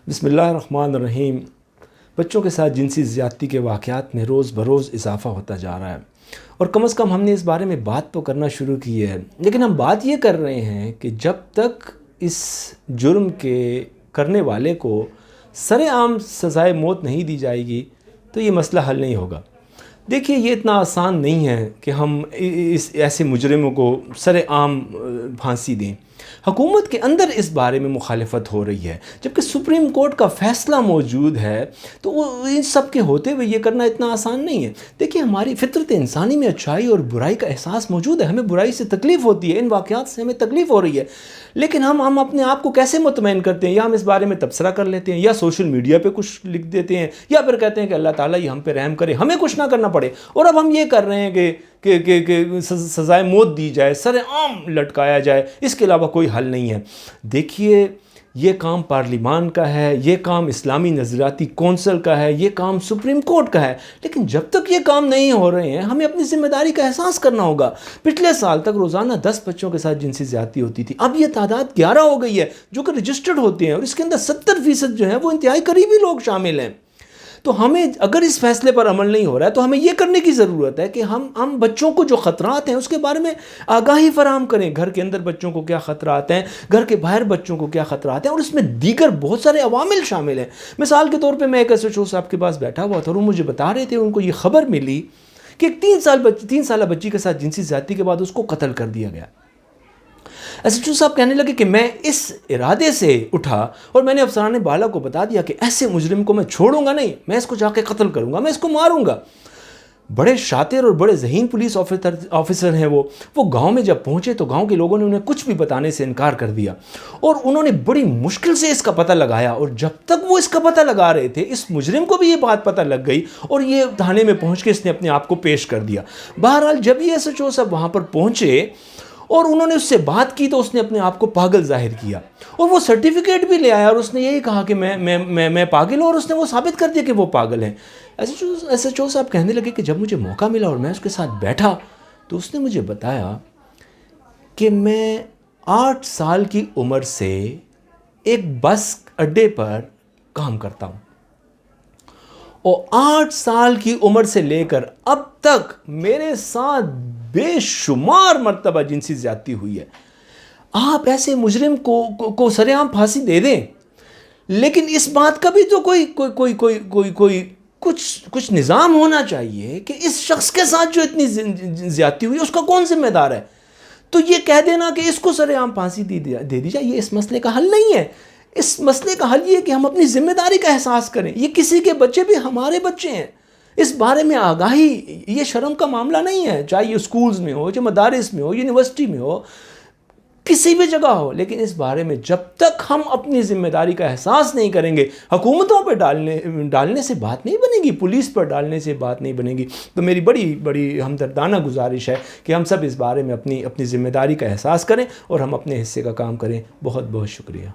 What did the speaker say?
بسم اللہ الرحمن الرحیم۔ بچوں کے ساتھ جنسی زیادتی کے واقعات میں روز بروز اضافہ ہوتا جا رہا ہے، اور کم از کم ہم نے اس بارے میں بات تو کرنا شروع کی ہے، لیکن ہم بات یہ کر رہے ہیں کہ جب تک اس جرم کے کرنے والے کو سر عام سزائے موت نہیں دی جائے گی تو یہ مسئلہ حل نہیں ہوگا۔ دیکھیے، یہ اتنا آسان نہیں ہے کہ ہم ایسے مجرموں کو سر عام پھانسی دیں۔ حکومت کے اندر اس بارے میں مخالفت ہو رہی ہے، جبکہ سپریم کورٹ کا فیصلہ موجود ہے، تو وہ ان سب کے ہوتے ہوئے یہ کرنا اتنا آسان نہیں ہے۔ دیکھیے، ہماری فطرت انسانی میں اچھائی اور برائی کا احساس موجود ہے، ہمیں برائی سے تکلیف ہوتی ہے، ان واقعات سے ہمیں تکلیف ہو رہی ہے، لیکن ہم اپنے آپ کو کیسے مطمئن کرتے ہیں؟ یا ہم اس بارے میں تبصرہ کر لیتے ہیں، یا سوشل میڈیا پہ کچھ لکھ دیتے ہیں، یا پھر کہتے ہیں کہ اللہ تعالیٰ یہ ہم پہ رحم کرے، ہمیں کچھ نہ کرنا پڑے، اور اب ہم یہ کر رہے ہیں کہ سزائے موت دی جائے، سر عام لٹکایا جائے، اس کے علاوہ کوئی حل نہیں ہے۔ دیکھیے، یہ کام پارلیمان کا ہے، یہ کام اسلامی نظریاتی کونسل کا ہے، یہ کام سپریم کورٹ کا ہے، لیکن جب تک یہ کام نہیں ہو رہے ہیں ہمیں اپنی ذمہ داری کا احساس کرنا ہوگا۔ پچھلے سال تک روزانہ 10 بچوں کے ساتھ جنسی زیادتی ہوتی تھی، اب یہ تعداد 11 ہو گئی ہے جو کہ رجسٹرڈ ہوتے ہیں، اور اس کے اندر 70% جو ہیں وہ انتہائی قریبی لوگ شامل ہیں۔ تو ہمیں اگر اس فیصلے پر عمل نہیں ہو رہا ہے تو ہمیں یہ کرنے کی ضرورت ہے کہ ہم بچوں کو جو خطرات ہیں اس کے بارے میں آگاہی فراہم کریں۔ گھر کے اندر بچوں کو کیا خطرات ہیں، گھر کے باہر بچوں کو کیا خطرات ہیں، اور اس میں دیگر بہت سارے عوامل شامل ہیں۔ مثال کے طور پہ میں ایک SHO صاحب کے پاس بیٹھا ہوا تھا، اور وہ مجھے بتا رہے تھے ان کو یہ خبر ملی کہ ایک 3 سالہ بچی کے ساتھ جنسی زیادتی کے بعد اس کو قتل کر دیا گیا۔ SHO صاحب کہنے لگے کہ میں اس ارادے سے اٹھا اور میں نے افسران بالا کو بتا دیا کہ ایسے مجرم کو میں چھوڑوں گا نہیں، میں اس کو جا کے قتل کروں گا، میں اس کو ماروں گا۔ بڑے شاطر اور بڑے ذہین پولیس آفیسر ہیں وہ گاؤں میں جب پہنچے تو گاؤں کے لوگوں نے انہیں کچھ بھی بتانے سے انکار کر دیا، اور انہوں نے بڑی مشکل سے اس کا پتہ لگایا، اور جب تک وہ اس کا پتہ لگا رہے تھے اس مجرم کو بھی یہ بات پتہ لگ گئی، اور یہ تھانے میں پہنچ کے اس نے اپنے آپ کو پیش کر دیا۔ بہرحال جب یہ SHO صاحب وہاں پر پہنچے اور انہوں نے اس سے بات کی تو اس نے اپنے آپ کو پاگل ظاہر کیا، اور وہ سرٹیفکیٹ بھی لے آیا، اور اس نے یہی کہا کہ میں پاگل ہوں، اور اس نے وہ ثابت کر دیا کہ وہ پاگل ہیں۔ SHO صاحب کہنے لگے کہ جب مجھے موقع ملا اور میں اس کے ساتھ بیٹھا تو اس نے مجھے بتایا کہ میں 8 سال کی عمر سے ایک بس اڈے پر کام کرتا ہوں، اور 8 سال کی عمر سے لے کر اب تک میرے ساتھ بے شمار مرتبہ جنسی زیادتی ہوئی ہے۔ آپ ایسے مجرم کو سر عام پھانسی دے دیں، لیکن اس بات کا بھی تو کچھ نظام ہونا چاہیے کہ اس شخص کے ساتھ جو اتنی زیادتی ہوئی اس کا کون ذمہ دار ہے۔ تو یہ کہہ دینا کہ اس کو سر عام پھانسی دے دی جائے، یہ اس مسئلے کا حل نہیں ہے۔ اس مسئلے کا حل یہ ہے کہ ہم اپنی ذمہ داری کا احساس کریں۔ یہ کسی کے بچے بھی ہمارے بچے ہیں، اس بارے میں آگاہی یہ شرم کا معاملہ نہیں ہے، چاہے یہ سکولز میں ہو، چاہے مدارس میں ہو، یونیورسٹی میں ہو، کسی بھی جگہ ہو، لیکن اس بارے میں جب تک ہم اپنی ذمہ داری کا احساس نہیں کریں گے، حکومتوں پہ ڈالنے سے بات نہیں بنے گی، پولیس پر ڈالنے سے بات نہیں بنے گی۔ تو میری بڑی ہمدردانہ گزارش ہے کہ ہم سب اس بارے میں اپنی ذمہ داری کا احساس کریں اور ہم اپنے حصے کا کام کریں۔ بہت بہت شکریہ۔